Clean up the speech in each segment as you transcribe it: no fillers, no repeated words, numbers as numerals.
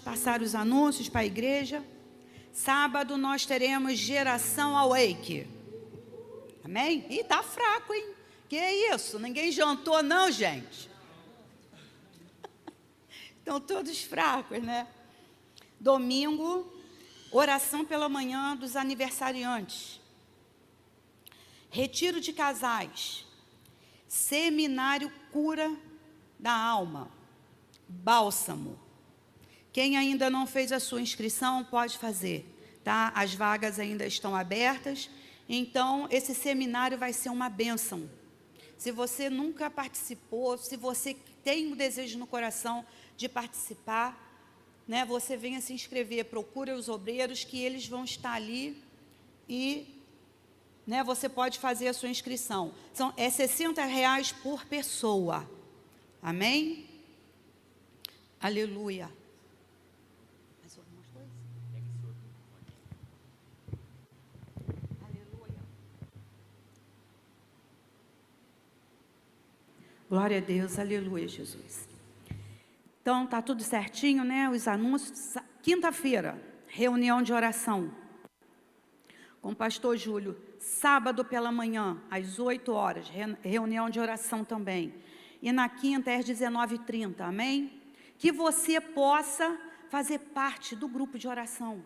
passar os anúncios para a igreja. Sábado nós teremos Geração Awake. Amém? Ih, tá fraco, hein? Que isso? Ninguém jantou não, gente? Estão todos fracos, né? Domingo, oração pela manhã dos aniversariantes. Retiro de casais. Seminário Cura da Alma. Bálsamo. Quem ainda não fez a sua inscrição, pode fazer, tá? As vagas ainda estão abertas. Então, esse seminário vai ser uma bênção. Se você nunca participou, se você tem um desejo no coração de participar, né, você venha se inscrever, procure os obreiros que eles vão estar ali e, né, você pode fazer a sua inscrição. É R$60 por pessoa. Amém? Aleluia. Mais algumas coisas? Aleluia. Glória a Deus, aleluia, Jesus. Então, tá tudo certinho, né? Os anúncios. Quinta-feira, reunião de oração com o pastor Júlio. Sábado pela manhã, às 8 horas, reunião de oração também. E na quinta, às 19h30, amém? Que você possa fazer parte do grupo de oração.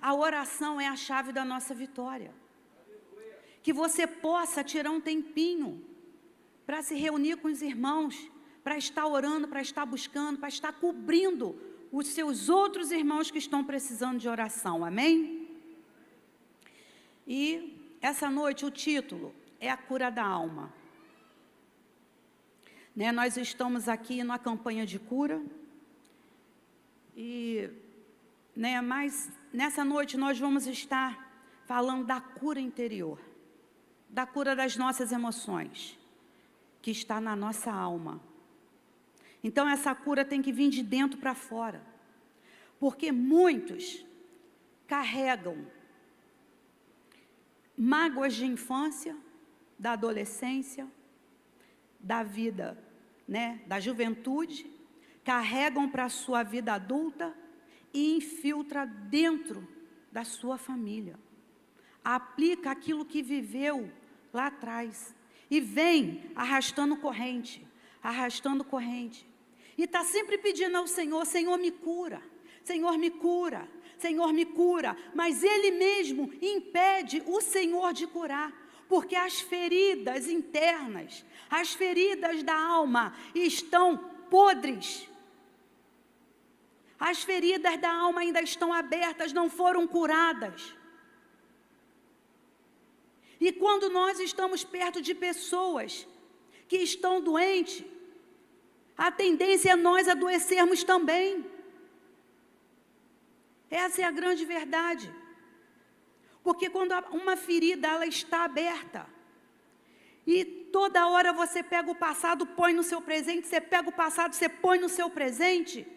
A oração é a chave da nossa vitória. Que você possa tirar um tempinho para se reunir com os irmãos, para estar orando, para estar buscando, para estar cobrindo os seus outros irmãos que estão precisando de oração, amém? E essa noite o título é a cura da alma. Né, nós estamos aqui na campanha de cura, e, né, mas nessa noite nós vamos estar falando da cura interior, da cura das nossas emoções, que está na nossa alma. Então essa cura tem que vir de dentro para fora, porque muitos carregam mágoas de infância, da adolescência, da vida, né, da juventude, carregam para a sua vida adulta e infiltra dentro da sua família. Aplica aquilo que viveu lá atrás e vem arrastando corrente, arrastando corrente. E está sempre pedindo ao Senhor, Senhor me cura, Senhor me cura, Senhor me cura. Mas Ele mesmo impede o Senhor de curar, porque as feridas internas, as feridas da alma estão podres. As feridas da alma ainda estão abertas, não foram curadas. E quando nós estamos perto de pessoas que estão doentes, a tendência é nós adoecermos também. Essa é a grande verdade. Porque quando uma ferida ela está aberta, e toda hora você pega o passado, põe no seu presente, você pega o passado, você põe no seu presente,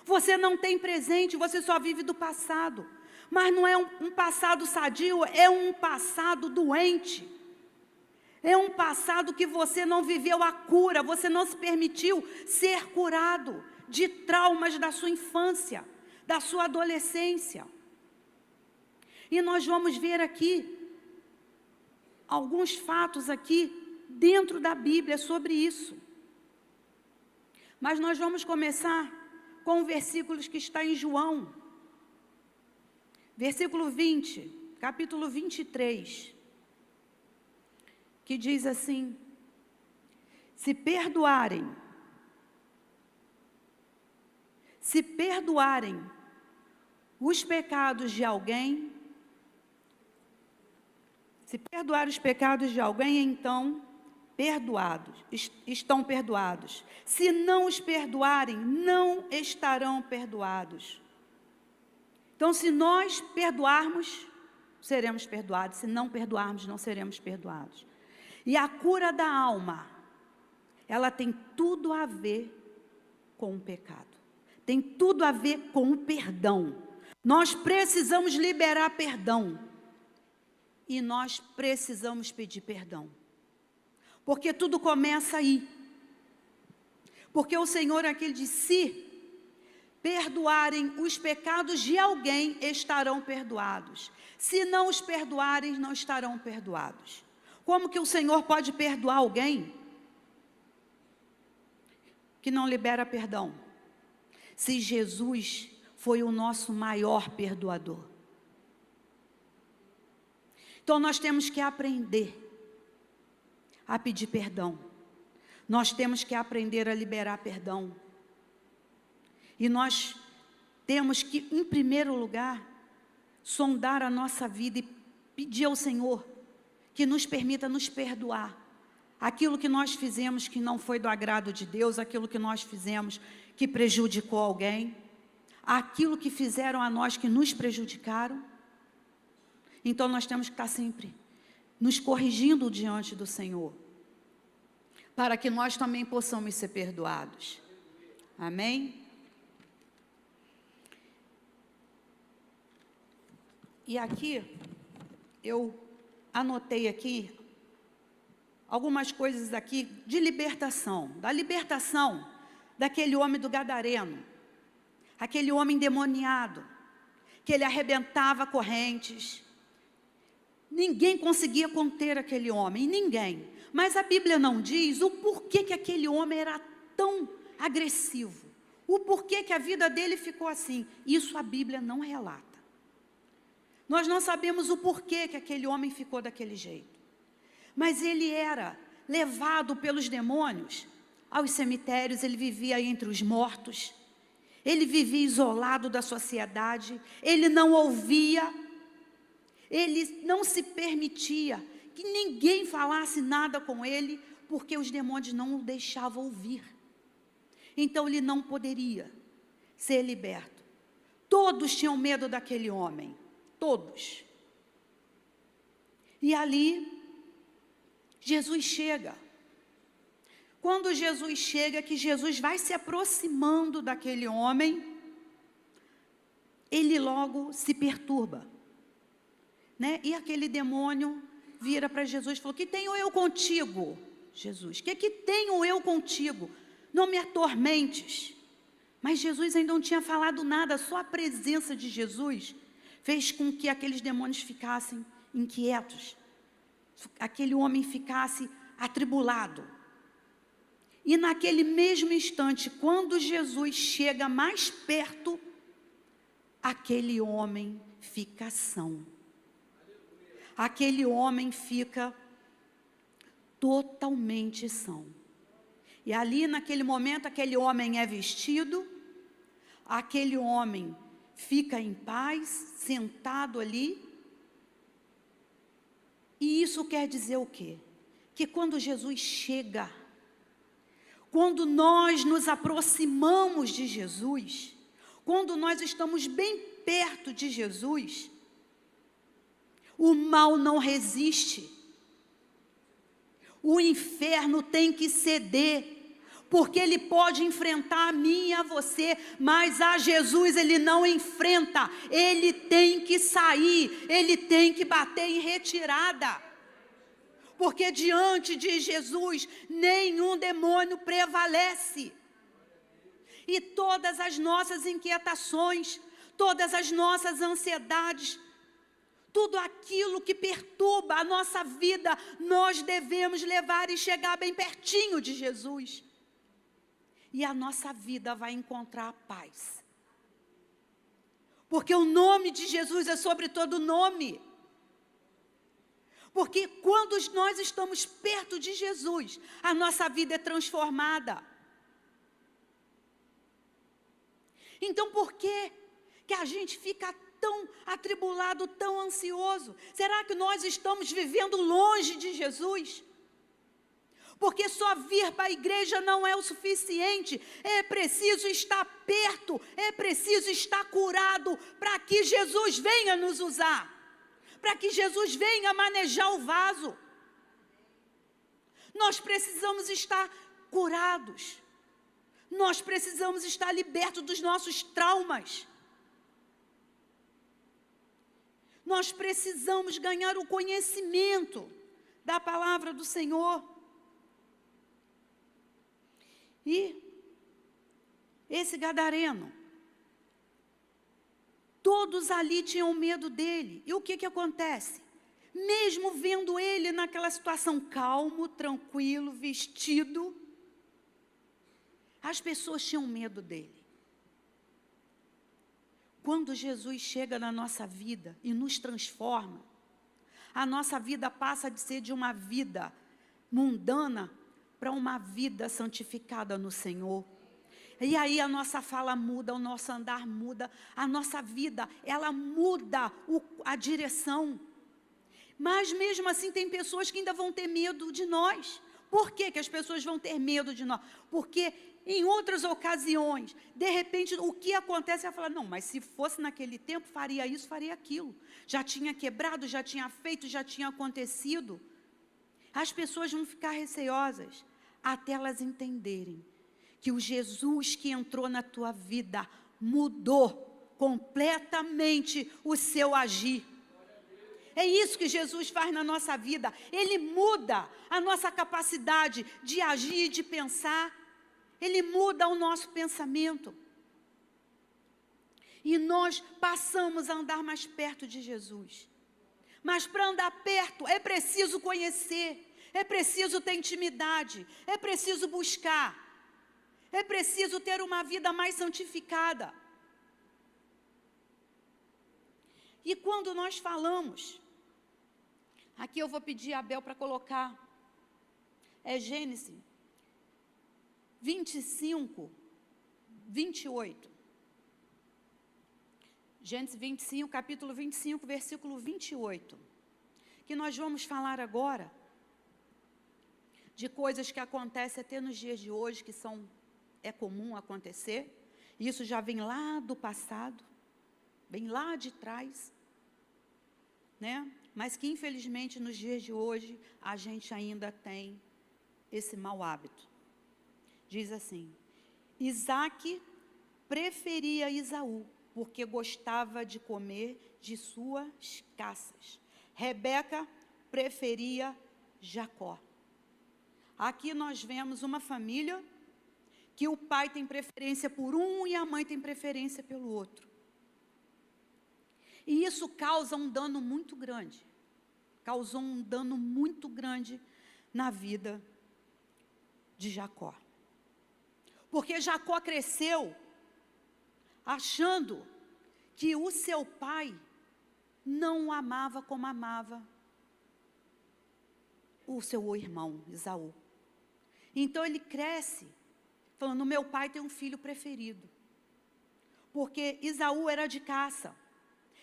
você não tem presente, você só vive do passado. Mas não é um passado sadio, é um passado doente. É um passado que você não viveu a cura, você não se permitiu ser curado de traumas da sua infância, da sua adolescência. E nós vamos ver aqui alguns fatos aqui dentro da Bíblia sobre isso. Mas nós vamos começar com versículos que está em João. Versículo 20, capítulo 23, que diz assim: se perdoarem os pecados de alguém, então estão perdoados. Se não os perdoarem, não estarão perdoados. Então, se nós perdoarmos, seremos perdoados. Se não perdoarmos, não seremos perdoados. E a cura da alma, ela tem tudo a ver com o pecado. Tem tudo a ver com o perdão. Nós precisamos liberar perdão. E nós precisamos pedir perdão. Porque tudo começa aí. Porque o Senhor aqui diz, se perdoarem os pecados de alguém, estarão perdoados. Se não os perdoarem, não estarão perdoados. Como que o Senhor pode perdoar alguém que não libera perdão? Se Jesus foi o nosso maior perdoador. Então nós temos que aprender a pedir perdão. Nós temos que aprender a liberar perdão. E nós temos que, em primeiro lugar, sondar a nossa vida e pedir ao Senhor que nos permita nos perdoar. Aquilo que nós fizemos que não foi do agrado de Deus, aquilo que nós fizemos que prejudicou alguém, aquilo que fizeram a nós que nos prejudicaram. Então nós temos que estar sempre nos corrigindo diante do Senhor, para que nós também possamos ser perdoados. Amém? E aqui, eu anotei aqui algumas coisas aqui de libertação. Da libertação daquele homem do Gadareno. Aquele homem endemoniado, que ele arrebentava correntes. Ninguém conseguia conter aquele homem, ninguém. Mas a Bíblia não diz o porquê que aquele homem era tão agressivo. O porquê que a vida dele ficou assim. Isso a Bíblia não relata. Nós não sabemos o porquê que aquele homem ficou daquele jeito. Mas ele era levado pelos demônios aos cemitérios, ele vivia entre os mortos. Ele vivia isolado da sociedade, ele não ouvia, ele não se permitia que ninguém falasse nada com ele, porque os demônios não o deixavam ouvir. Então ele não poderia ser liberto. Todos tinham medo daquele homem, todos. E ali, Jesus chega. Quando Jesus chega, que Jesus vai se aproximando daquele homem, ele logo se perturba, né? E aquele demônio vira para Jesus e falou: que tenho eu contigo, Jesus? Que tenho eu contigo? Não me atormentes. Mas Jesus ainda não tinha falado nada, só a presença de Jesus fez com que aqueles demônios ficassem inquietos, aquele homem ficasse atribulado. E naquele mesmo instante, quando Jesus chega mais perto, aquele homem fica são. Aquele homem fica totalmente são. E ali naquele momento, aquele homem é vestido, aquele homem fica em paz, sentado ali. E isso quer dizer o quê? Que quando Jesus chega, quando nós nos aproximamos de Jesus, quando nós estamos bem perto de Jesus, o mal não resiste. O inferno tem que ceder, porque ele pode enfrentar a mim e a você, mas a Jesus ele não enfrenta, ele tem que sair, ele tem que bater em retirada. Porque diante de Jesus, nenhum demônio prevalece. E todas as nossas inquietações, todas as nossas ansiedades, tudo aquilo que perturba a nossa vida, nós devemos levar e chegar bem pertinho de Jesus. E a nossa vida vai encontrar a paz. Porque o nome de Jesus é sobre todo nome. Porque quando nós estamos perto de Jesus, a nossa vida é transformada. Então por que a gente fica tão atribulado, tão ansioso? Será que nós estamos vivendo longe de Jesus? Porque só vir para a igreja não é o suficiente, é preciso estar perto, é preciso estar curado para que Jesus venha nos usar. Para que Jesus venha manejar o vaso. Nós precisamos estar curados. Nós precisamos estar libertos dos nossos traumas. Nós precisamos ganhar o conhecimento da palavra do Senhor. E esse gadareno, Todos ali tinham medo dele. E o que acontece? Mesmo vendo ele naquela situação calmo, tranquilo, vestido, as pessoas tinham medo dele. Quando Jesus chega na nossa vida e nos transforma, a nossa vida passa de ser de uma vida mundana para uma vida santificada no Senhor. E aí a nossa fala muda, o nosso andar muda, a nossa vida, ela muda a direção. Mas mesmo assim tem pessoas que ainda vão ter medo de nós. Por que que as pessoas vão ter medo de nós? Porque em outras ocasiões, de repente, o que acontece é falar, não, mas se fosse naquele tempo, faria isso, faria aquilo. Já tinha quebrado, já tinha feito, já tinha acontecido. As pessoas vão ficar receosas até elas entenderem que o Jesus que entrou na tua vida mudou completamente o seu agir. É isso que Jesus faz na nossa vida. Ele muda a nossa capacidade de agir, de pensar. Ele muda o nosso pensamento. E nós passamos a andar mais perto de Jesus. Mas para andar perto é preciso conhecer, é preciso ter intimidade, é preciso buscar. É preciso ter uma vida mais santificada. E quando nós falamos, aqui eu vou pedir a Abel para colocar, Gênesis 25, 28. Gênesis 25, capítulo 25, versículo 28. Que nós vamos falar agora de coisas que acontecem até nos dias de hoje, que é comum acontecer. Isso já vem lá do passado, vem lá de trás, né? Mas que infelizmente nos dias de hoje a gente ainda tem esse mau hábito. Diz assim: Isaque preferia Esaú, porque gostava de comer de suas caças. Rebeca preferia Jacó. Aqui nós vemos uma família que o pai tem preferência por um e a mãe tem preferência pelo outro. E isso causa um dano muito grande. Causou um dano muito grande na vida de Jacó. Porque Jacó cresceu achando que o seu pai não o amava como amava o seu irmão, Esaú. Então ele cresce falando, meu pai tem um filho preferido. Porque Esaú era de caça.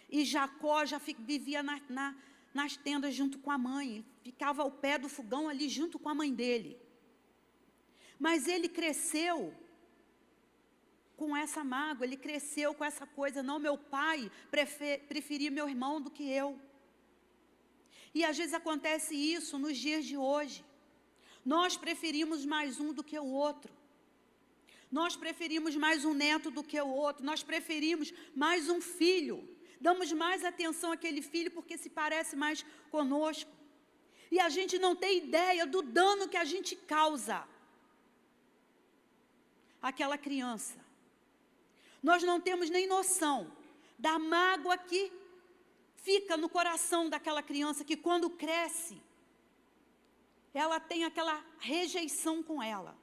E Jacó já vivia nas tendas junto com a mãe. Ficava ao pé do fogão ali junto com a mãe dele. Mas ele cresceu com essa mágoa, ele cresceu com essa coisa, não, meu pai preferia meu irmão do que eu. E às vezes acontece isso nos dias de hoje. Nós preferimos mais um do que o outro. Nós preferimos mais um neto do que o outro. Nós preferimos mais um filho. Damos mais atenção àquele filho porque se parece mais conosco. E a gente não tem ideia do dano que a gente causa àquela criança. Nós não temos nem noção da mágoa que fica no coração daquela criança, que quando cresce, ela tem aquela rejeição com ela.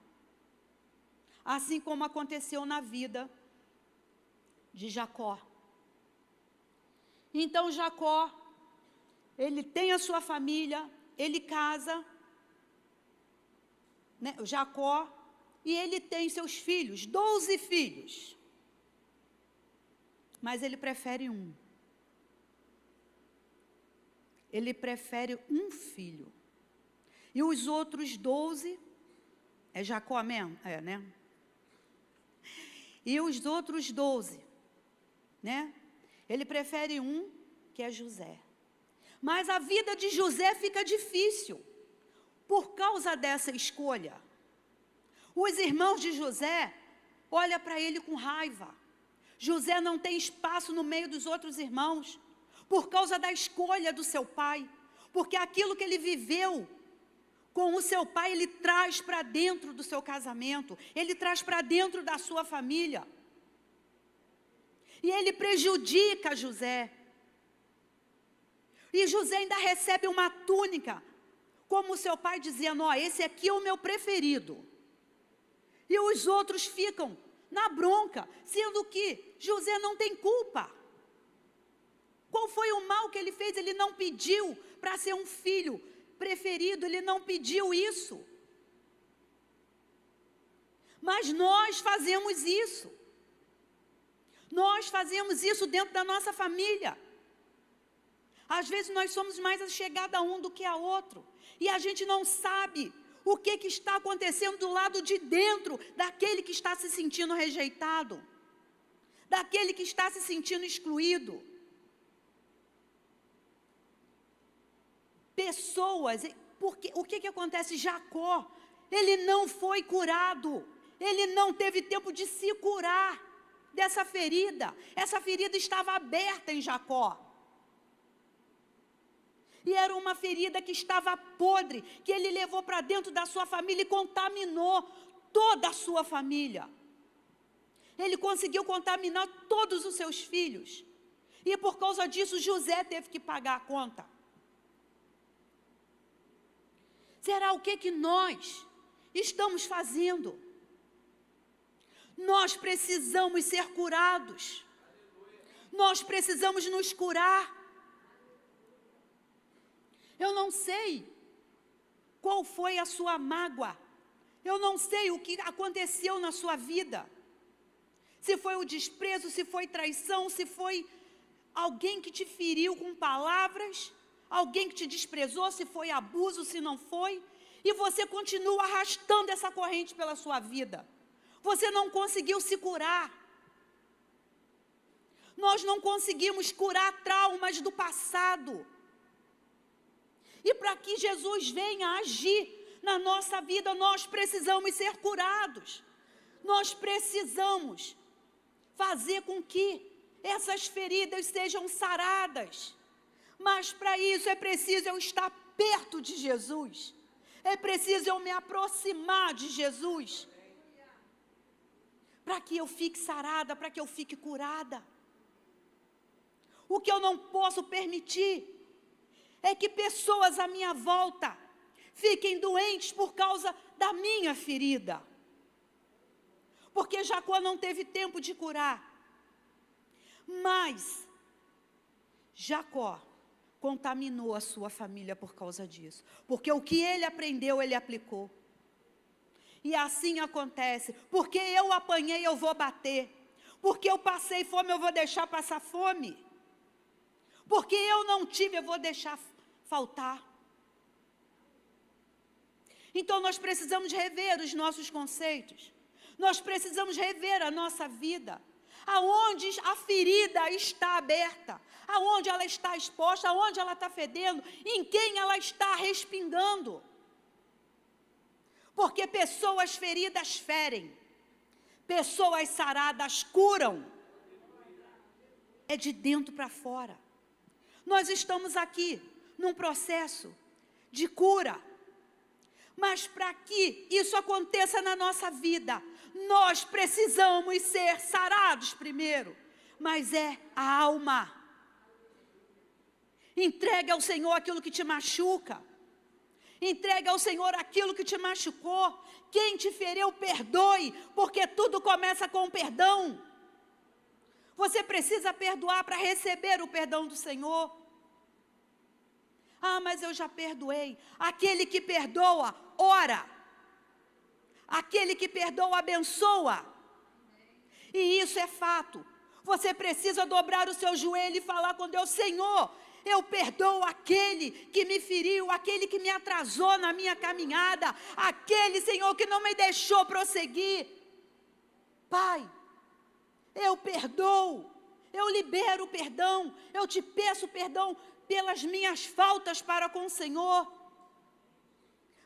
Assim como aconteceu na vida de Jacó. Então Jacó, ele tem a sua família, ele casa, né, Jacó, e ele tem seus filhos, 12 filhos. Mas ele prefere um. Ele prefere um filho. E os outros 12, é Jacó mesmo? É, né? E os outros 12, né? Ele prefere um, que é José. Mas a vida de José fica difícil, por causa dessa escolha. Os irmãos de José olham para ele com raiva. José não tem espaço no meio dos outros irmãos, por causa da escolha do seu pai. Porque aquilo que ele viveu com o seu pai, ele traz para dentro do seu casamento, ele traz para dentro da sua família. E ele prejudica José. E José ainda recebe uma túnica, como seu pai dizendo, ó, esse aqui é o meu preferido. E os outros ficam na bronca, sendo que José não tem culpa. Qual foi o mal que ele fez? Ele não pediu para ser um filho preferido, ele não pediu isso. Mas nós fazemos isso. Nós fazemos isso dentro da nossa família. Às vezes nós somos mais achegados a um do que a outro. E a gente não sabe o que está acontecendo do lado de dentro daquele que está se sentindo rejeitado. Daquele que está se sentindo excluído. Pessoas, porque o que acontece? Jacó, ele não foi curado. Ele não teve tempo de se curar dessa ferida. Essa ferida estava aberta em Jacó. E era uma ferida que estava podre, que ele levou para dentro da sua família e contaminou toda a sua família. Ele conseguiu contaminar todos os seus filhos. E por causa disso, José teve que pagar a conta. Será o que nós estamos fazendo? Nós precisamos ser curados. Nós precisamos nos curar. Eu não sei qual foi a sua mágoa. Eu não sei o que aconteceu na sua vida. Se foi o desprezo, se foi traição, se foi alguém que te feriu com palavras, alguém que te desprezou, se foi abuso, se não foi. E você continua arrastando essa corrente pela sua vida. Você não conseguiu se curar. Nós não conseguimos curar traumas do passado. E para que Jesus venha agir na nossa vida, nós precisamos ser curados. Nós precisamos fazer com que essas feridas sejam saradas. Mas para isso é preciso eu estar perto de Jesus. É preciso eu me aproximar de Jesus. Para que eu fique sarada, para que eu fique curada. O que eu não posso permitir é que pessoas à minha volta fiquem doentes por causa da minha ferida. Porque Jacó não teve tempo de curar. Mas Jacó contaminou a sua família por causa disso. Porque o que ele aprendeu, ele aplicou. E assim acontece. Porque eu apanhei, eu vou bater. Porque eu passei fome, eu vou deixar passar fome. Porque eu não tive, eu vou deixar faltar. Então nós precisamos rever os nossos conceitos. Nós precisamos rever a nossa vida. Aonde a ferida está aberta, aonde ela está exposta, aonde ela está fedendo, em quem ela está respingando. Porque pessoas feridas ferem, pessoas saradas curam. É de dentro para fora. Nós estamos aqui num processo de cura. Mas para que isso aconteça na nossa vida, nós precisamos ser sarados primeiro. Mas é a alma. Entregue ao Senhor aquilo que te machuca. Entregue ao Senhor aquilo que te machucou. Quem te feriu, perdoe, porque tudo começa com perdão. Você precisa perdoar para receber o perdão do Senhor. Ah, mas eu já perdoei. Aquele que perdoa, ora. Aquele que perdoa, abençoa. E isso é fato. Você precisa dobrar o seu joelho e falar com Deus: Senhor, eu perdoo aquele que me feriu, aquele que me atrasou na minha caminhada, aquele, Senhor, que não me deixou prosseguir. Pai, eu perdoo, eu libero o perdão, eu te peço perdão pelas minhas faltas para com o Senhor.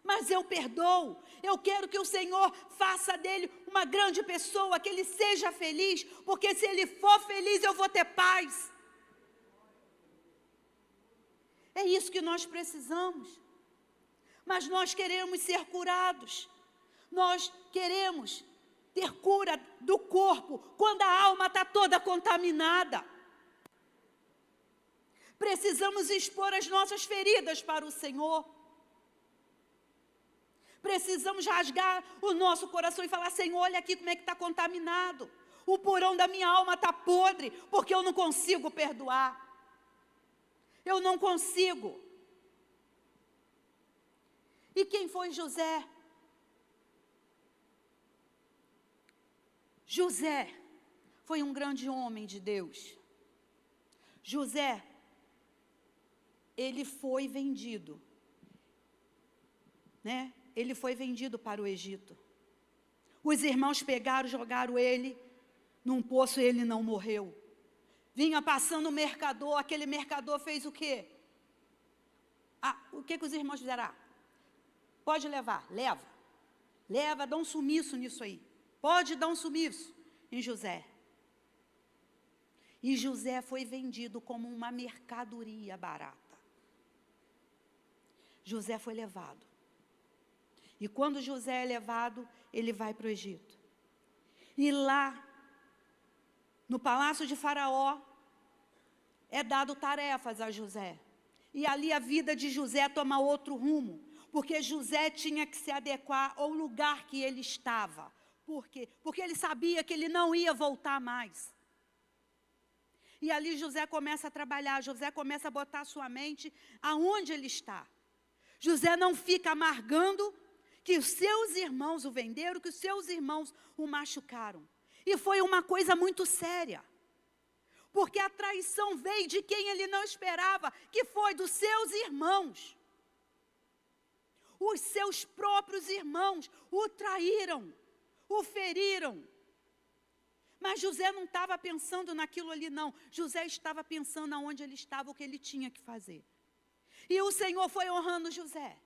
Mas eu perdoo, eu quero que o Senhor faça dele uma grande pessoa, que ele seja feliz, porque se ele for feliz eu vou ter paz. É isso que nós precisamos. Mas nós queremos ser curados, nós queremos ter cura do corpo quando a alma está toda contaminada. Precisamos expor as nossas feridas para o Senhor. Precisamos rasgar o nosso coração e falar: Senhor, olha aqui como é que está contaminado. O porão da minha alma está podre, porque eu não consigo perdoar. Eu não consigo. E quem foi José? José foi um grande homem de Deus. José, ele foi vendido, né? Ele foi vendido para o Egito. Os irmãos pegaram, jogaram ele num poço e ele não morreu. Vinha passando o mercador, aquele mercador fez o quê? O que os irmãos fizeram? Pode levar, leva. Leva, dá um sumiço nisso aí. Pode dar um sumiço em José. E José foi vendido como uma mercadoria barata. José foi levado. E quando José é levado, ele vai para o Egito. E lá, no palácio de Faraó, é dado tarefas a José. E ali a vida de José toma outro rumo, porque José tinha que se adequar ao lugar que ele estava. Por quê? Porque ele sabia que ele não ia voltar mais. E ali José começa a trabalhar, José começa a botar a sua mente aonde ele está. José não fica amargando que os seus irmãos o venderam, que os seus irmãos o machucaram. E foi uma coisa muito séria. Porque a traição veio de quem ele não esperava, que foi dos seus irmãos. Os seus próprios irmãos o traíram, o feriram. Mas José não estava pensando naquilo ali, não. José estava pensando aonde ele estava, o que ele tinha que fazer. E o Senhor foi honrando José.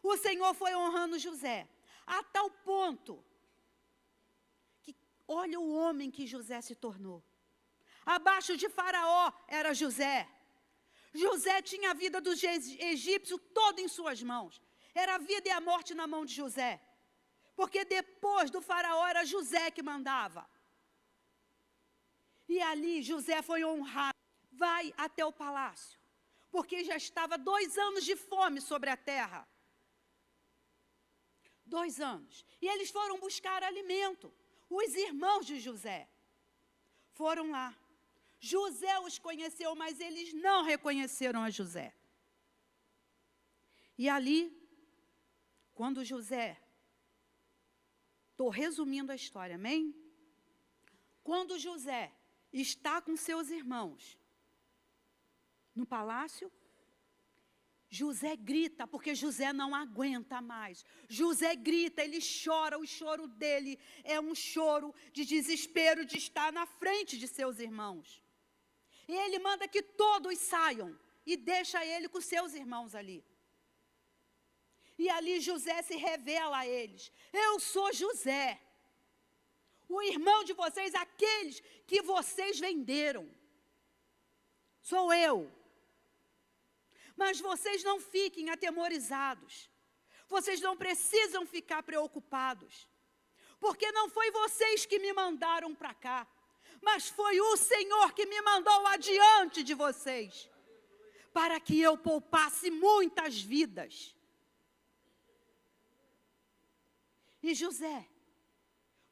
O Senhor foi honrando José, a tal ponto que olha o homem que José se tornou. Abaixo de Faraó era José. José tinha a vida dos egípcios toda em suas mãos. Era a vida e a morte na mão de José. Porque depois do Faraó era José que mandava. E ali José foi honrado. Vai até o palácio. Porque já estava 2 anos de fome sobre a terra. 2 anos. E eles foram buscar alimento. Os irmãos de José foram lá. José os conheceu, mas eles não reconheceram a José. E ali, quando José, estou resumindo a história, amém? Quando José está com seus irmãos no palácio, José grita, porque José não aguenta mais. José grita, ele chora, o choro dele é um choro de desespero de estar na frente de seus irmãos. E ele manda que todos saiam e deixa ele com seus irmãos ali. E ali José se revela a eles: eu sou José, o irmão de vocês, aqueles que vocês venderam. Sou eu. Mas vocês não fiquem atemorizados. Vocês não precisam ficar preocupados. Porque não foi vocês que me mandaram para cá, mas foi o Senhor que me mandou adiante de vocês, para que eu poupasse muitas vidas. E José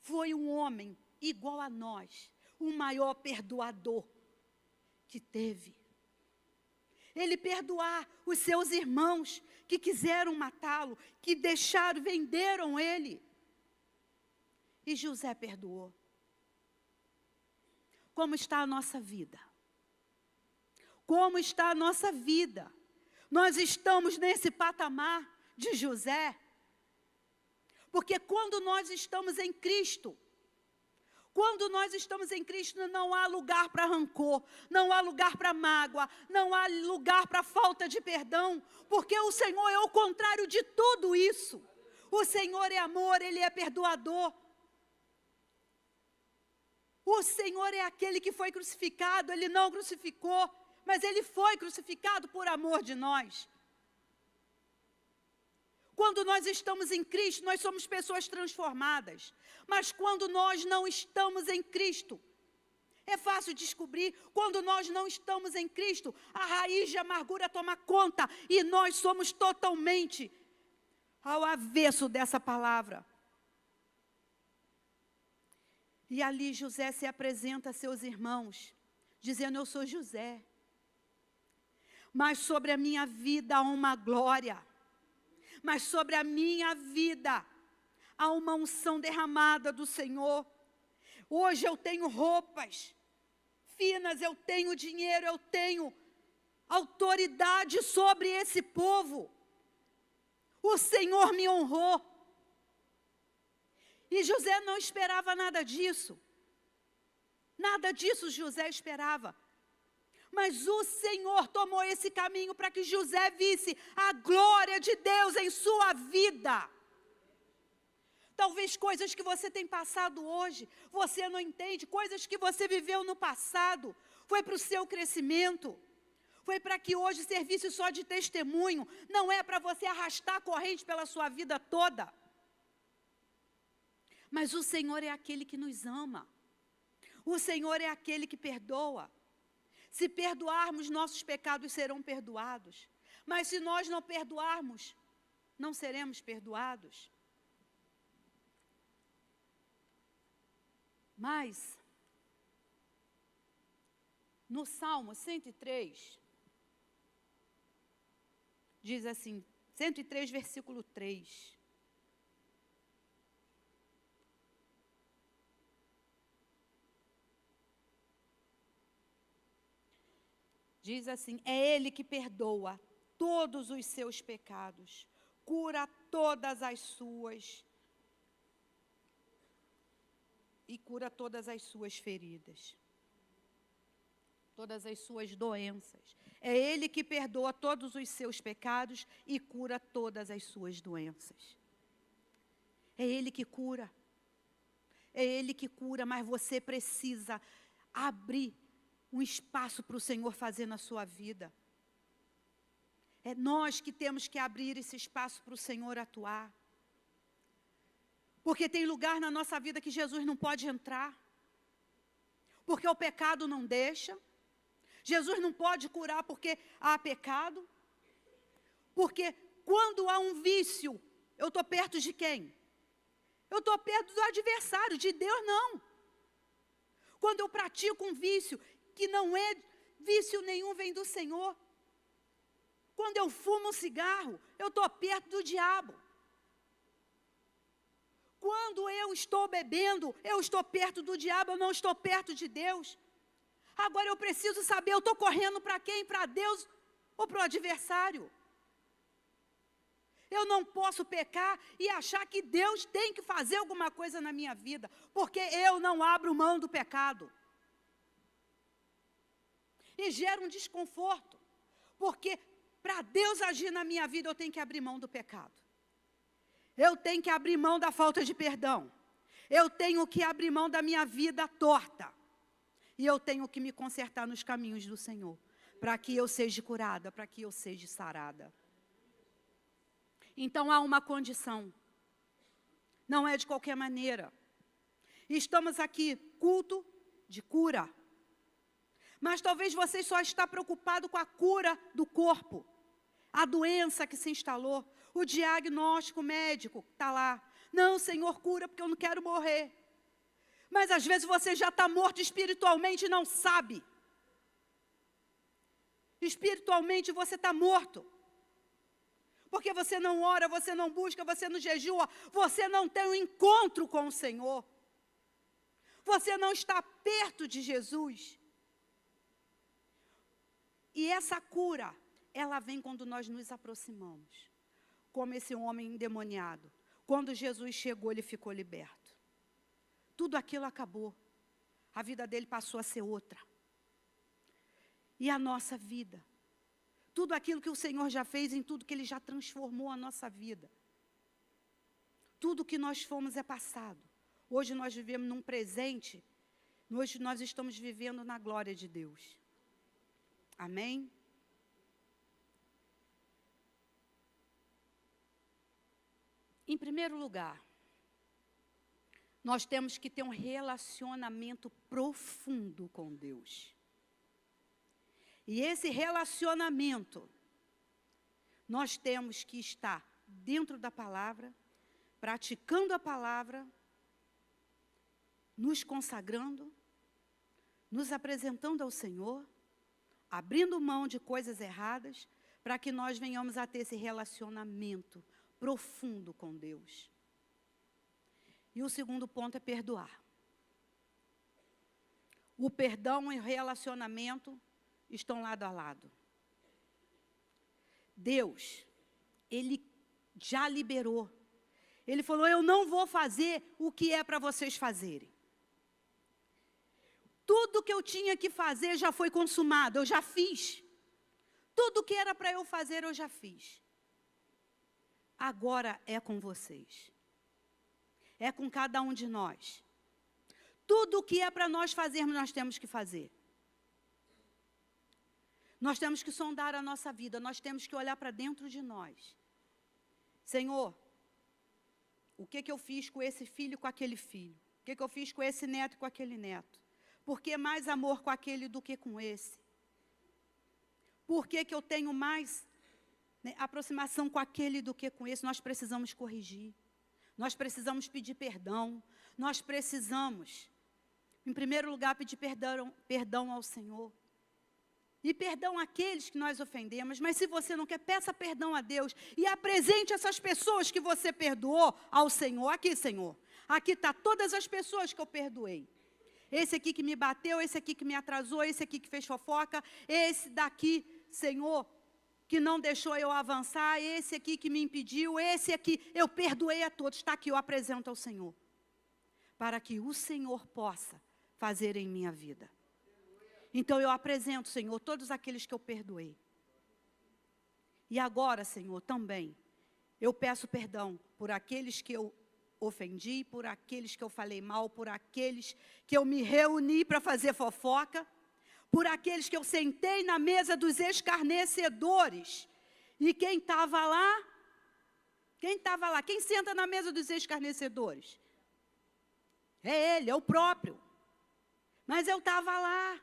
foi um homem igual a nós, o maior perdoador que teve. Ele perdoar os seus irmãos que quiseram matá-lo, que deixaram, venderam ele. E José perdoou. Como está a nossa vida? Como está a nossa vida? Nós estamos nesse patamar de José? Porque quando nós estamos em Cristo, não há lugar para rancor, não há lugar para mágoa, não há lugar para falta de perdão, porque o Senhor é o contrário de tudo isso. O Senhor é amor, Ele é perdoador. O Senhor é aquele que foi crucificado, Ele não crucificou, mas Ele foi crucificado por amor de nós. Quando nós estamos em Cristo, nós somos pessoas transformadas. Mas quando nós não estamos em Cristo, é fácil descobrir. Quando nós não estamos em Cristo, a raiz de amargura toma conta e nós somos totalmente ao avesso dessa palavra. E ali José se apresenta a seus irmãos, dizendo: eu sou José, mas sobre a minha vida há uma glória, mas sobre a minha vida há uma unção derramada do Senhor. Hoje eu tenho roupas finas, eu tenho dinheiro, eu tenho autoridade sobre esse povo. O Senhor me honrou. E José não esperava nada disso. Nada disso José esperava. Mas o Senhor tomou esse caminho para que José visse a glória de Deus em sua vida. Talvez coisas que você tem passado hoje, você não entende. Coisas que você viveu no passado, foi para o seu crescimento. Foi para que hoje servisse só de testemunho. Não é para você arrastar a corrente pela sua vida toda. Mas o Senhor é aquele que nos ama. O Senhor é aquele que perdoa. Se perdoarmos, nossos pecados serão perdoados. Mas se nós não perdoarmos, não seremos perdoados. Mas, no Salmo 103, diz assim, 103, versículo 3. Diz assim: é Ele que perdoa todos os seus pecados, cura todas as suas e cura todas as suas feridas, todas as suas doenças. É Ele que perdoa todos os seus pecados e cura todas as suas doenças. É Ele que cura. É Ele que cura, mas você precisa abrir um espaço para o Senhor fazer na sua vida. É nós que temos que abrir esse espaço para o Senhor atuar. Porque tem lugar na nossa vida que Jesus não pode entrar. Porque o pecado não deixa. Jesus não pode curar porque há pecado. Porque quando há um vício, eu estou perto de quem? Eu estou perto do adversário, de Deus não. Quando eu pratico um vício, que não é vício nenhum, vem do Senhor. Quando eu fumo um cigarro, eu estou perto do diabo. Quando eu estou bebendo, eu estou perto do diabo, eu não estou perto de Deus. Agora eu preciso saber, eu estou correndo para quem? Para Deus ou para o adversário? Eu não posso pecar e achar que Deus tem que fazer alguma coisa na minha vida, porque eu não abro mão do pecado. E gera um desconforto, porque para Deus agir na minha vida, eu tenho que abrir mão do pecado. Eu tenho que abrir mão da falta de perdão. Eu tenho que abrir mão da minha vida torta. E eu tenho que me consertar nos caminhos do Senhor, para que eu seja curada, para que eu seja sarada. Então há uma condição. Não é de qualquer maneira. Estamos aqui, culto de cura. Mas talvez você só está preocupado com a cura do corpo. A doença que se instalou. O diagnóstico médico está lá. Não, Senhor, cura porque eu não quero morrer. Mas às vezes você já está morto espiritualmente e não sabe. Espiritualmente você está morto. Porque você não ora, você não busca, você não jejua. Você não tem um encontro com o Senhor. Você não está perto de Jesus. E essa cura, ela vem quando nós nos aproximamos. Como esse homem endemoniado. Quando Jesus chegou, ele ficou liberto. Tudo aquilo acabou. A vida dele passou a ser outra. E a nossa vida? Tudo aquilo que o Senhor já fez, em tudo que Ele já transformou a nossa vida. Tudo que nós fomos é passado. Hoje nós vivemos num presente. Hoje nós estamos vivendo na glória de Deus. Amém? Em primeiro lugar, nós temos que ter um relacionamento profundo com Deus. E esse relacionamento, nós temos que estar dentro da palavra, praticando a palavra, nos consagrando, nos apresentando ao Senhor, abrindo mão de coisas erradas, para que nós venhamos a ter esse relacionamento profundo com Deus. E o segundo ponto é perdoar. O perdão e o relacionamento estão lado a lado. Deus, Ele já liberou. Ele falou, eu não vou fazer o que é para vocês fazerem. Tudo que eu tinha que fazer já foi consumado, eu já fiz. Tudo que era para eu fazer, eu já fiz. Agora é com vocês. É com cada um de nós. Tudo o que é para nós fazermos, nós temos que fazer. Nós temos que sondar a nossa vida, nós temos que olhar para dentro de nós. Senhor, o que eu fiz com esse filho, com aquele filho? O que eu fiz com esse neto, com aquele neto? Por que mais amor com aquele do que com esse? Por que eu tenho mais aproximação com aquele do que com esse? Nós precisamos corrigir. Nós precisamos pedir perdão. Nós precisamos, em primeiro lugar, pedir perdão ao Senhor. E perdão àqueles que nós ofendemos. Mas se você não quer, peça perdão a Deus. E apresente essas pessoas que você perdoou ao Senhor. Aqui, Senhor. Aqui está todas as pessoas que eu perdoei. Esse aqui que me bateu, esse aqui que me atrasou, esse aqui que fez fofoca, esse daqui, Senhor, que não deixou eu avançar, esse aqui que me impediu, esse aqui, eu perdoei a todos. Está aqui, eu apresento ao Senhor. Para que o Senhor possa fazer em minha vida. Então eu apresento, Senhor, todos aqueles que eu perdoei. E agora, Senhor, também, eu peço perdão por aqueles que eu ofendi, por aqueles que eu falei mal, por aqueles que eu me reuni para fazer fofoca, por aqueles que eu sentei na mesa dos escarnecedores. E quem estava lá? Quem estava lá? Quem senta na mesa dos escarnecedores? É ele, é o próprio. Mas eu estava lá.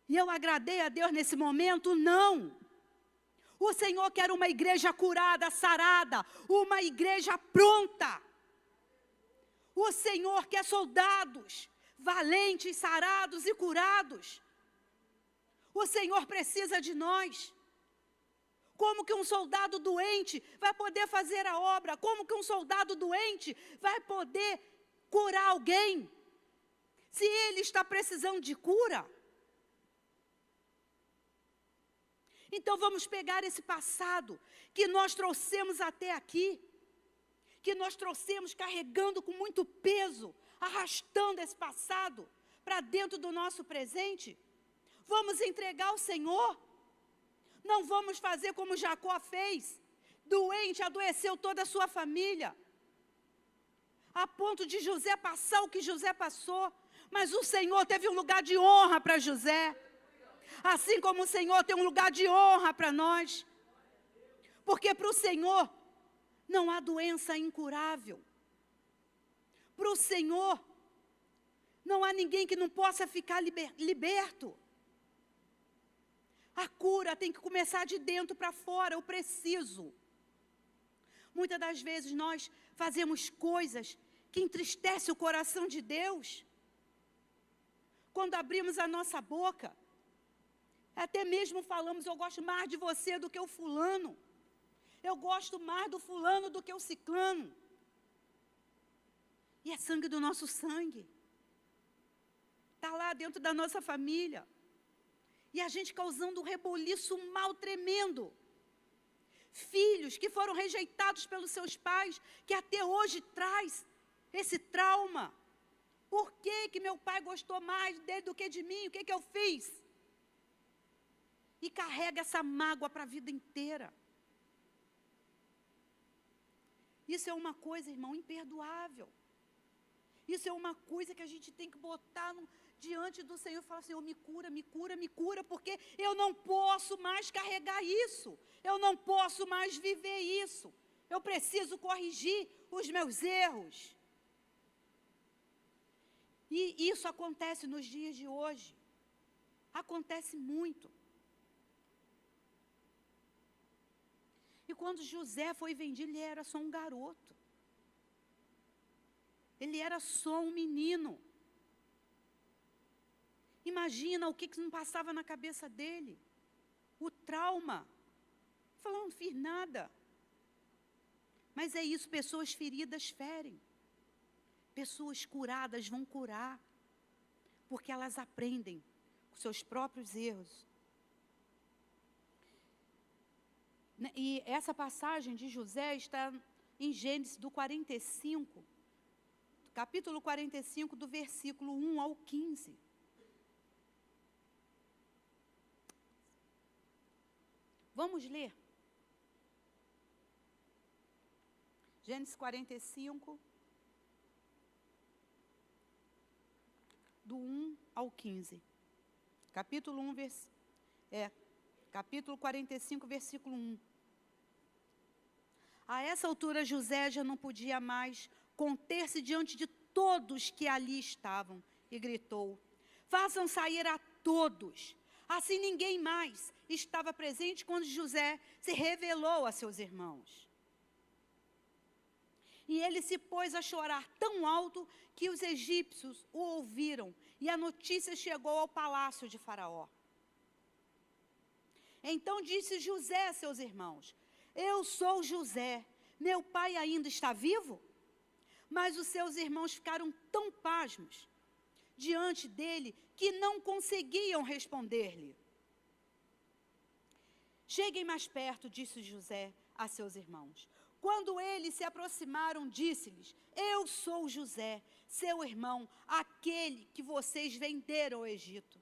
E eu agradei a Deus nesse momento? Não. O Senhor quer uma igreja curada, sarada, uma igreja pronta. O Senhor quer soldados valentes, sarados e curados. O Senhor precisa de nós. Como que um soldado doente vai poder fazer a obra? Como que um soldado doente vai poder curar alguém? Se ele está precisando de cura. Então vamos pegar esse passado que nós trouxemos até aqui, que nós trouxemos carregando com muito peso, arrastando esse passado para dentro do nosso presente. Vamos entregar ao Senhor. Não vamos fazer como Jacó fez. Doente, adoeceu toda a sua família. A ponto de José passar o que José passou. Mas o Senhor teve um lugar de honra para José. Assim como o Senhor tem um lugar de honra para nós. Porque para o Senhor não há doença incurável. Para o Senhor não há ninguém que não possa ficar liberto. A cura tem que começar de dentro para fora, eu preciso. Muitas das vezes nós fazemos coisas que entristecem o coração de Deus. Quando abrimos a nossa boca, até mesmo falamos, eu gosto mais de você do que o fulano. Eu gosto mais do fulano do que o ciclano. E é sangue do nosso sangue. Está lá dentro da nossa família. E a gente causando um reboliço, um mal tremendo. Filhos que foram rejeitados pelos seus pais, que até hoje traz esse trauma. Por que meu pai gostou mais dele do que de mim? O que eu fiz? E carrega essa mágoa para a vida inteira. Isso é uma coisa, irmão, imperdoável. Isso é uma coisa que a gente tem que botar diante do Senhor e falar, Senhor, me cura, me cura, me cura, porque eu não posso mais carregar isso. Eu não posso mais viver isso. Eu preciso corrigir os meus erros. E isso acontece nos dias de hoje. Acontece muito. E quando José foi vendido, ele era só um garoto. Ele era só um menino. Imagina o que não passava na cabeça dele. O trauma. Falou, não fiz nada. Mas é isso, pessoas feridas ferem. Pessoas curadas vão curar. Porque elas aprendem com seus próprios erros. E essa passagem de José está em Gênesis do 45, capítulo 45, do versículo 1 ao 15. Vamos ler. Gênesis 45, do 1 ao 15. Capítulo 45, versículo 1. A essa altura, José já não podia mais conter-se diante de todos que ali estavam, e gritou, façam sair a todos. Assim ninguém mais estava presente quando José se revelou a seus irmãos. E ele se pôs a chorar tão alto que os egípcios o ouviram, e a notícia chegou ao palácio de Faraó. Então disse José a seus irmãos, eu sou José, meu pai ainda está vivo? Mas os seus irmãos ficaram tão pasmos diante dele que não conseguiam responder-lhe. Cheguem mais perto, disse José a seus irmãos. Quando eles se aproximaram, disse-lhes, eu sou José, seu irmão, aquele que vocês venderam ao Egito.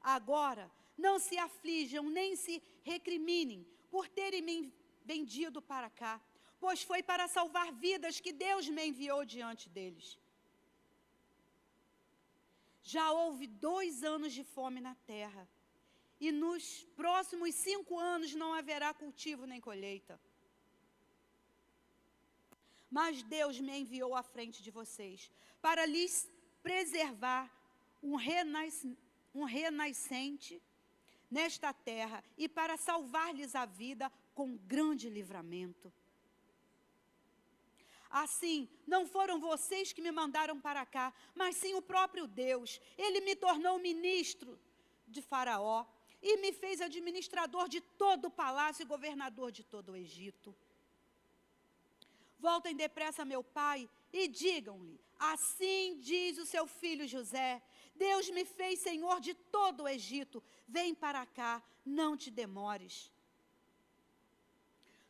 Agora, não se aflijam, nem se recriminem por terem me vendido para cá, pois foi para salvar vidas que Deus me enviou diante deles. Já houve 2 anos de fome na terra, e nos próximos 5 anos não haverá cultivo nem colheita. Mas Deus me enviou à frente de vocês, para lhes preservar um renascente nesta terra, e para salvar-lhes a vida com grande livramento. Assim, não foram vocês que me mandaram para cá, mas sim o próprio Deus. Ele me tornou ministro de Faraó, e me fez administrador de todo o palácio e governador de todo o Egito. Voltem depressa a meu pai e digam-lhe, assim diz o seu filho José, Deus me fez senhor de todo o Egito, vem para cá, não te demores.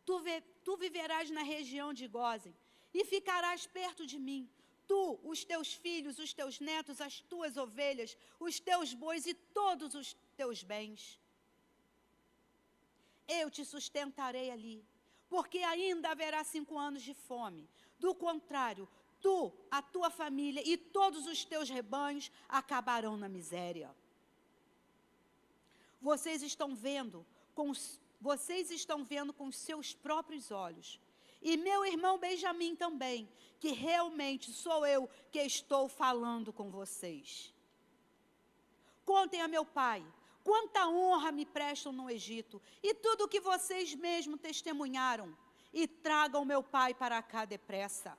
Tu viverás na região de Gósen, e ficarás perto de mim, tu, os teus filhos, os teus netos, as tuas ovelhas, os teus bois e todos os teus bens. Eu te sustentarei ali, porque ainda haverá 5 anos de fome. Do contrário, tu, a tua família e todos os teus rebanhos acabarão na miséria. Vocês estão vendo com os seus próprios olhos. E meu irmão Benjamim também, que realmente sou eu que estou falando com vocês. Contem a meu pai, quanta honra me prestam no Egito, e tudo o que vocês mesmos testemunharam, e tragam meu pai para cá depressa.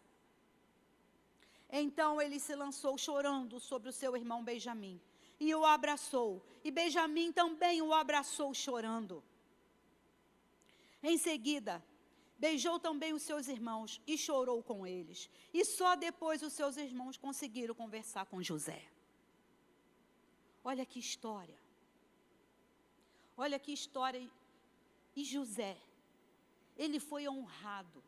Então ele se lançou chorando sobre o seu irmão Benjamim, e o abraçou, e Benjamim também o abraçou chorando. Em seguida, beijou também os seus irmãos e chorou com eles. E só depois os seus irmãos conseguiram conversar com José. Olha que história. Olha que história. E José, ele foi honrado.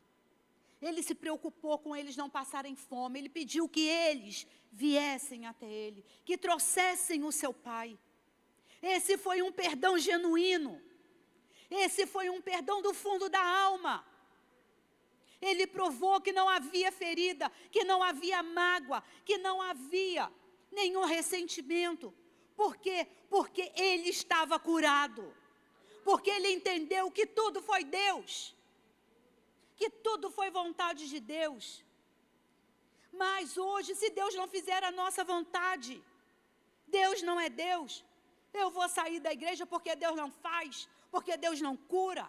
Ele se preocupou com eles não passarem fome. Ele pediu que eles viessem até ele, que trouxessem o seu pai. Esse foi um perdão genuíno. Esse foi um perdão do fundo da alma. Ele provou que não havia ferida, que não havia mágoa, que não havia nenhum ressentimento. Por quê? Porque ele estava curado. Porque ele entendeu que tudo foi Deus. que tudo foi vontade de Deus. Mas hoje, se Deus não fizer a nossa vontade, Deus não é Deus. Eu vou sair da igreja porque Deus não faz, porque Deus não cura,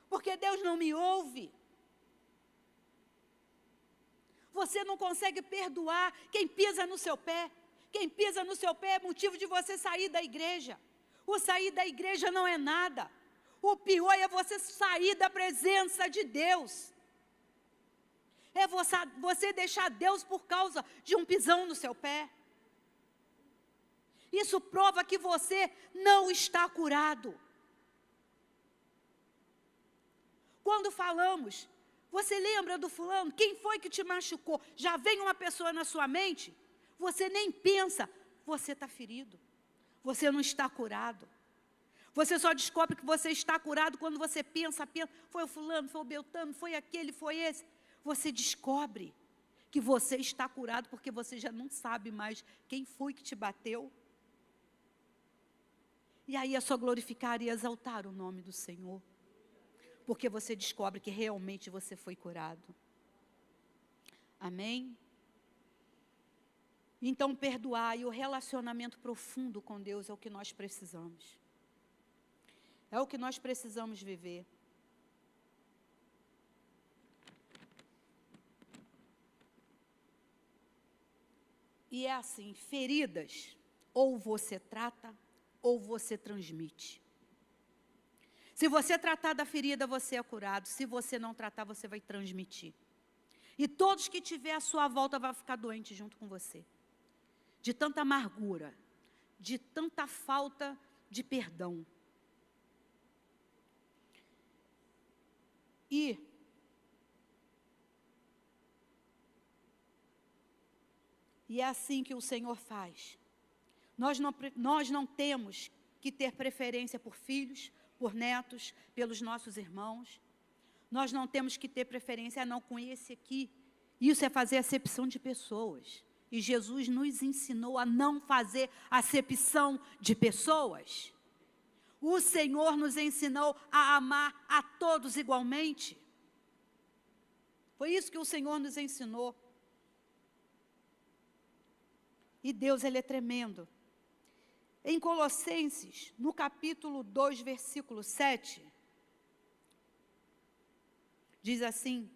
porque Deus não me ouve. Você não consegue perdoar quem pisa no seu pé. Quem pisa no seu pé é motivo de você sair da igreja. O sair da igreja não é nada. O pior é você sair da presença de Deus. É você deixar Deus por causa de um pisão no seu pé. Isso prova que você não está curado. Quando falamos, você lembra do fulano? Quem foi que te machucou? Já vem uma pessoa na sua mente, você nem pensa, você está ferido. Você não está curado. Você só descobre que você está curado quando você pensa, foi o fulano, foi o Beltrano, foi aquele, foi esse. Você descobre que você está curado porque você já não sabe mais quem foi que te bateu. E aí é só glorificar e exaltar o nome do Senhor. Porque você descobre que realmente você foi curado. Amém? Então, perdoar e o relacionamento profundo com Deus é o que nós precisamos. É o que nós precisamos viver. E é assim, feridas, ou você trata, ou você transmite. Se você tratar da ferida, você é curado. Se você não tratar, você vai transmitir. E todos que tiver à sua volta vão ficar doentes junto com você. De tanta amargura, de tanta falta de perdão. E é assim que o Senhor faz. Nós não temos que ter preferência por filhos, por netos, pelos nossos irmãos. Nós não temos que ter preferência, não, com esse aqui. Isso é fazer acepção de pessoas. E Jesus nos ensinou a não fazer acepção de pessoas. O Senhor nos ensinou a amar a todos igualmente. Foi isso que o Senhor nos ensinou. E Deus, Ele é tremendo. Em Colossenses, no capítulo 2, versículo 7, diz assim: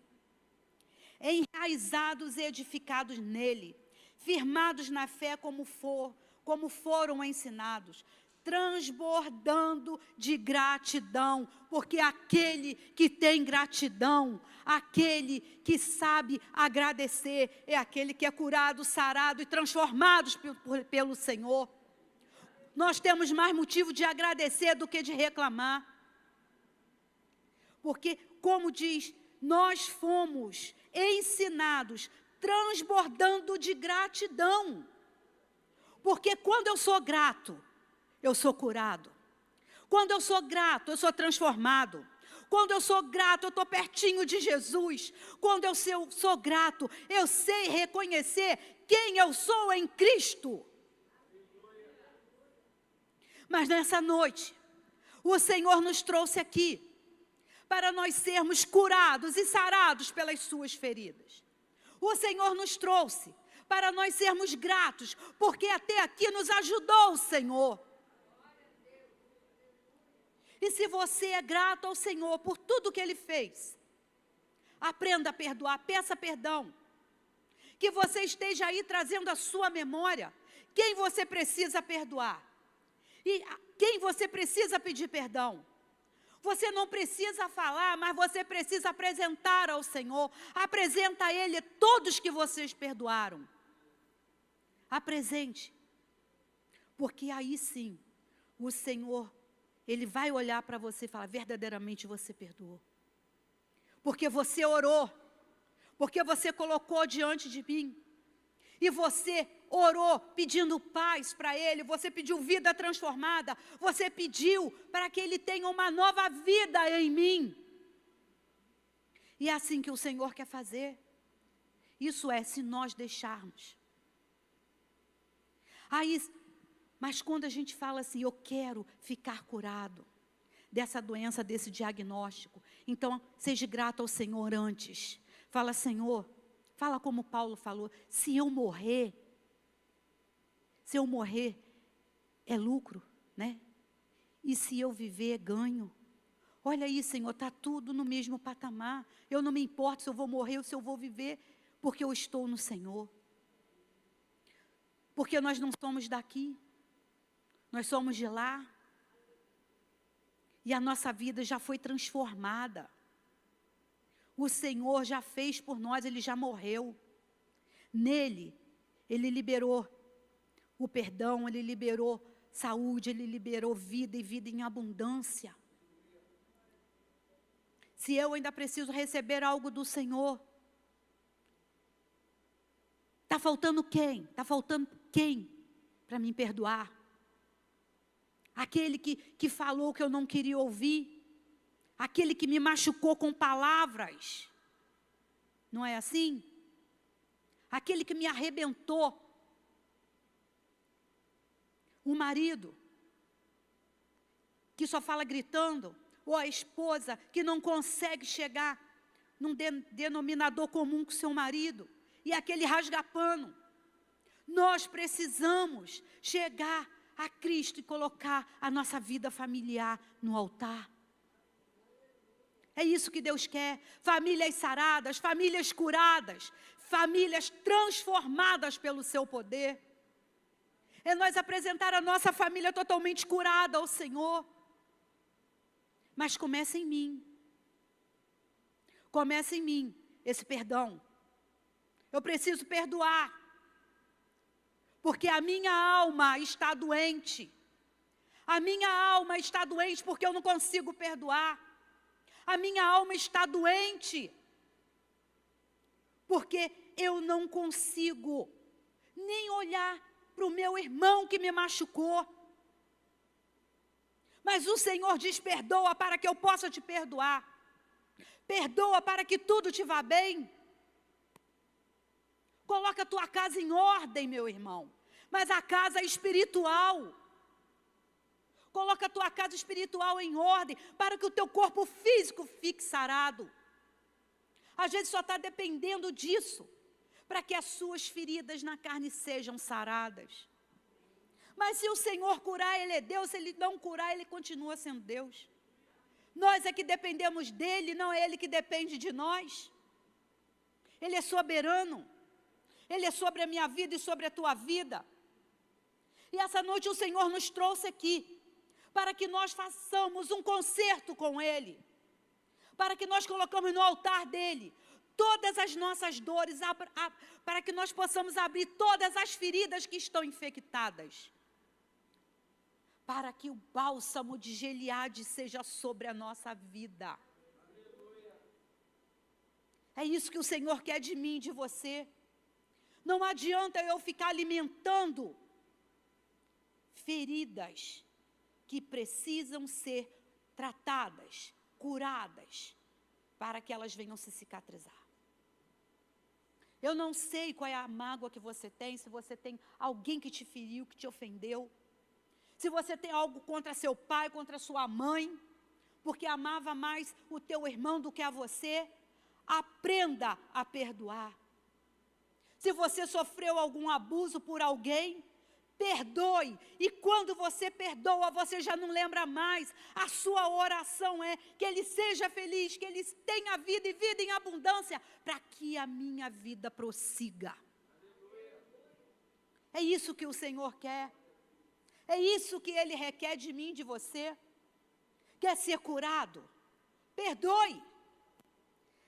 enraizados e edificados nele, firmados na fé como foram ensinados, transbordando de gratidão, porque aquele que tem gratidão, aquele que sabe agradecer, é aquele que é curado, sarado e transformado pelo Senhor. Nós temos mais motivo de agradecer do que de reclamar. Porque, como diz, nós fomos ensinados, transbordando de gratidão. Porque quando eu sou grato, eu sou curado. Quando eu sou grato, eu sou transformado. Quando eu sou grato, eu estou pertinho de Jesus. Quando eu sou grato, eu sei reconhecer quem eu sou em Cristo. Mas nessa noite, o Senhor nos trouxe aqui para nós sermos curados e sarados pelas suas feridas. O Senhor nos trouxe para nós sermos gratos, porque até aqui nos ajudou o Senhor. E se você é grato ao Senhor por tudo que Ele fez, aprenda a perdoar, peça perdão. Que você esteja aí trazendo à sua memória quem você precisa perdoar. E quem você precisa pedir perdão. Você não precisa falar, mas você precisa apresentar ao Senhor. Apresenta a Ele todos que vocês perdoaram. Apresente. Porque aí sim, o Senhor, Ele vai olhar para você e falar, verdadeiramente você perdoou. Porque você orou. Porque você colocou diante de mim. E você orou pedindo paz para Ele, você pediu vida transformada, você pediu para que Ele tenha uma nova vida em mim. E é assim que o Senhor quer fazer. Isso é, se nós deixarmos. Aí, mas quando a gente fala assim, eu quero ficar curado, dessa doença, desse diagnóstico. Então, seja grato ao Senhor antes. Fala, Senhor, fala como Paulo falou, se eu morrer é lucro, né? E se eu viver, ganho. Olha aí, Senhor, está tudo no mesmo patamar. Eu não me importo se eu vou morrer ou se eu vou viver, porque eu estou no Senhor. Porque nós não somos daqui, nós somos de lá. E a nossa vida já foi transformada. O Senhor já fez por nós, Ele já morreu. Nele, Ele liberou o perdão, Ele liberou saúde, Ele liberou vida e vida em abundância. Se eu ainda preciso receber algo do Senhor, está faltando quem? Está faltando quem para me perdoar? Aquele que falou que eu não queria ouvir, aquele que me machucou com palavras, não é assim? Aquele que me arrebentou, o marido, que só fala gritando, ou a esposa que não consegue chegar num denominador comum com seu marido, e aquele rasga-pano. Nós precisamos chegar a Cristo e colocar a nossa vida familiar no altar. É isso que Deus quer, famílias saradas, famílias curadas, famílias transformadas pelo seu poder. É nós apresentar a nossa família totalmente curada ao Senhor. Mas começa em mim. Começa em mim esse perdão. Eu preciso perdoar. Porque a minha alma está doente. A minha alma está doente porque eu não consigo perdoar. A minha alma está doente porque eu não consigo nem olhar para o meu irmão que me machucou. Mas o Senhor diz, perdoa para que eu possa te perdoar. Perdoa para que tudo te vá bem. Coloca a tua casa em ordem, meu irmão. Mas a casa espiritual. Coloca a tua casa espiritual em ordem, para que o teu corpo físico fique sarado. A gente só está dependendo disso, para que as suas feridas na carne sejam saradas. Mas se o Senhor curar, Ele é Deus. Se Ele não curar, Ele continua sendo Deus. Nós é que dependemos dEle, não é Ele que depende de nós. Ele é soberano. Ele é sobre a minha vida e sobre a tua vida. E essa noite o Senhor nos trouxe aqui, para que nós façamos um concerto com Ele. Para que nós colocamos no altar dEle todas as nossas dores, para que nós possamos abrir todas as feridas que estão infectadas. Para que o bálsamo de Gileade seja sobre a nossa vida. É isso que o Senhor quer de mim e de você. Não adianta eu ficar alimentando feridas que precisam ser tratadas, curadas, para que elas venham se cicatrizar. Eu não sei qual é a mágoa que você tem, se você tem alguém que te feriu, que te ofendeu. Se você tem algo contra seu pai, contra sua mãe, porque amava mais o teu irmão do que a você, aprenda a perdoar. Se você sofreu algum abuso por alguém, perdoe. E quando você perdoa, você já não lembra mais. A sua oração é que ele seja feliz, que ele tenha vida e vida em abundância, para que a minha vida prossiga. É isso que o Senhor quer. É isso que Ele requer de mim, de você. Quer ser curado? Perdoe.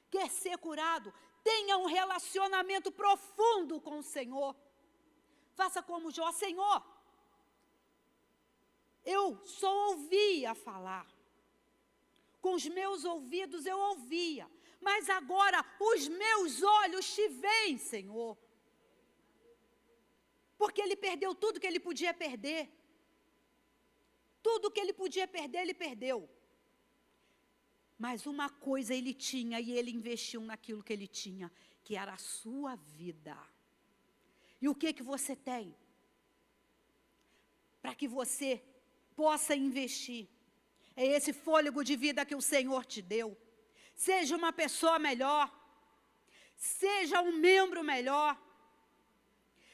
Quer ser curado? Tenha um relacionamento profundo com o Senhor. Faça como Jó. Senhor, eu só ouvia falar. Com os meus ouvidos eu ouvia. Mas agora os meus olhos te veem, Senhor. Porque ele perdeu tudo que ele podia perder. Tudo que ele podia perder, ele perdeu. Mas uma coisa ele tinha, e ele investiu naquilo que ele tinha, que era a sua vida. E o que você tem? Para que você possa investir. É esse fôlego de vida que o Senhor te deu. Seja uma pessoa melhor. Seja um membro melhor.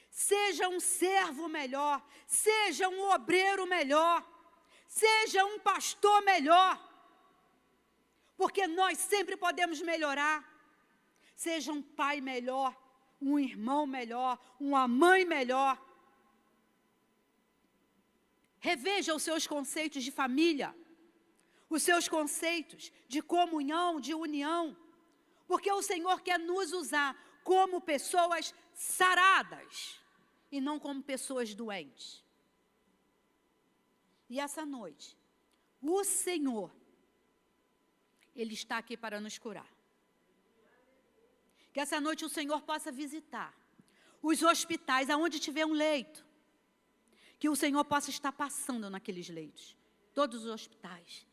Seja um servo melhor. Seja um obreiro melhor. Seja um pastor melhor. Porque nós sempre podemos melhorar. Seja um pai melhor, um irmão melhor, uma mãe melhor. Reveja os seus conceitos de família, os seus conceitos de comunhão, de união, porque o Senhor quer nos usar como pessoas saradas e não como pessoas doentes. E essa noite, o Senhor, Ele está aqui para nos curar. Que essa noite o Senhor possa visitar os hospitais, aonde tiver um leito, que o Senhor possa estar passando naqueles leitos, todos os hospitais.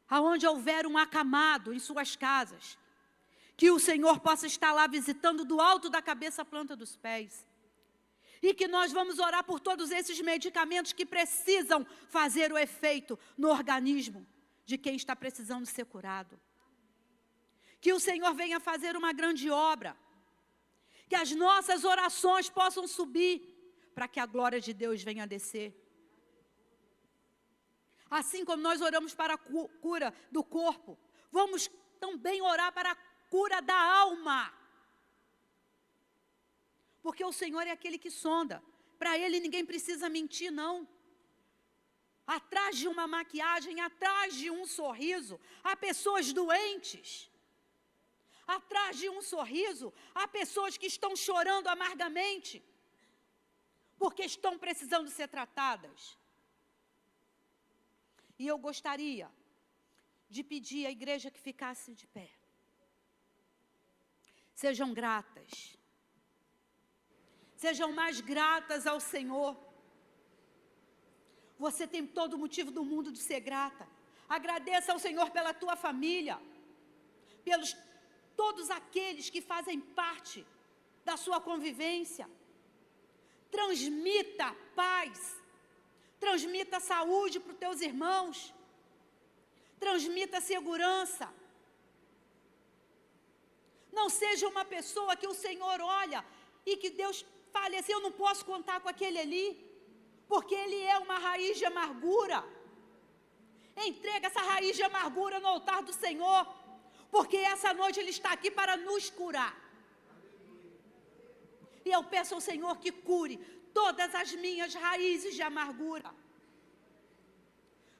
Aonde houver um acamado em suas casas, que o Senhor possa estar lá visitando do alto da cabeça à planta dos pés. E que nós vamos orar por todos esses medicamentos que precisam fazer o efeito no organismo de quem está precisando ser curado. Que o Senhor venha fazer uma grande obra. Que as nossas orações possam subir, para que a glória de Deus venha descer. Assim como nós oramos para a cura do corpo, vamos também orar para a cura da alma. Porque o Senhor é aquele que sonda. Para Ele ninguém precisa mentir, não. Atrás de uma maquiagem, atrás de um sorriso, há pessoas doentes. Atrás de um sorriso, há pessoas que estão chorando amargamente, porque estão precisando ser tratadas. E eu gostaria de pedir à igreja que ficasse de pé. Sejam gratas. Sejam mais gratas ao Senhor. Você tem todo o motivo do mundo de ser grata. Agradeça ao Senhor pela tua família, pelos todos aqueles que fazem parte da sua convivência. Transmita paz, transmita saúde para os teus irmãos, transmita segurança. Não seja uma pessoa que o Senhor olha e que Deus fale assim, eu não posso contar com aquele ali, porque ele é uma raiz de amargura. Entrega essa raiz de amargura no altar do Senhor, porque essa noite Ele está aqui para nos curar. E eu peço ao Senhor que cure todas as minhas raízes de amargura.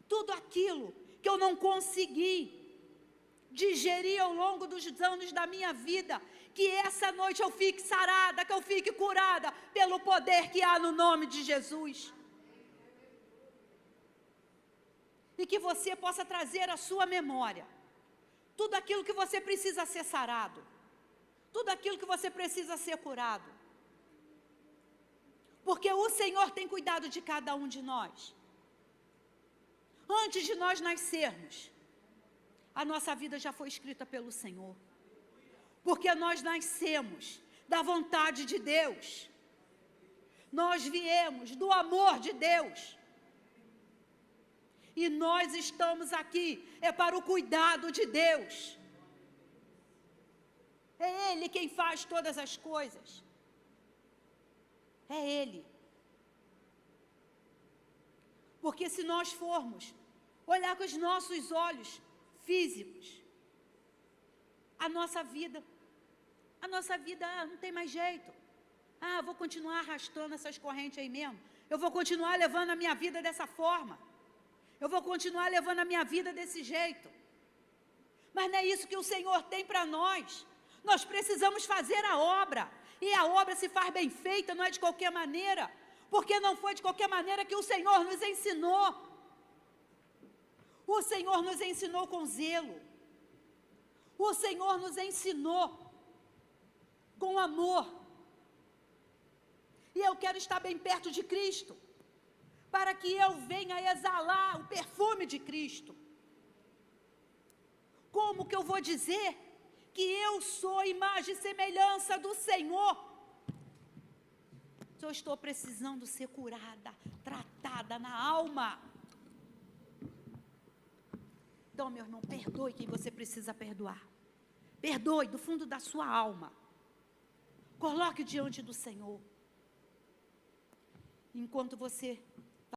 Tudo aquilo que eu não consegui digerir ao longo dos anos da minha vida, que essa noite eu fique sarada, que eu fique curada pelo poder que há no nome de Jesus. E que você possa trazer à sua memória tudo aquilo que você precisa ser sarado, tudo aquilo que você precisa ser curado. Porque o Senhor tem cuidado de cada um de nós. Antes de nós nascermos, a nossa vida já foi escrita pelo Senhor. Porque nós nascemos da vontade de Deus. Nós viemos do amor de Deus. E nós estamos aqui, para o cuidado de Deus. É Ele quem faz todas as coisas. É Ele. Porque se nós formos olhar com os nossos olhos físicos, a nossa vida não tem mais jeito. Vou continuar arrastando essas correntes aí mesmo. Eu vou continuar levando a minha vida dessa forma. Eu vou continuar levando a minha vida desse jeito. Mas não é isso que o Senhor tem para nós. Nós precisamos fazer a obra. E a obra se faz bem feita, não é de qualquer maneira. Porque não foi de qualquer maneira que o Senhor nos ensinou. O Senhor nos ensinou com zelo. O Senhor nos ensinou com amor. E eu quero estar bem perto de Cristo, para que eu venha exalar o perfume de Cristo. Como que eu vou dizer que eu sou imagem e semelhança do Senhor, se eu estou precisando ser curada, tratada na alma? Então, meu irmão, perdoe quem você precisa perdoar. Perdoe do fundo da sua alma. Coloque diante do Senhor. Enquanto você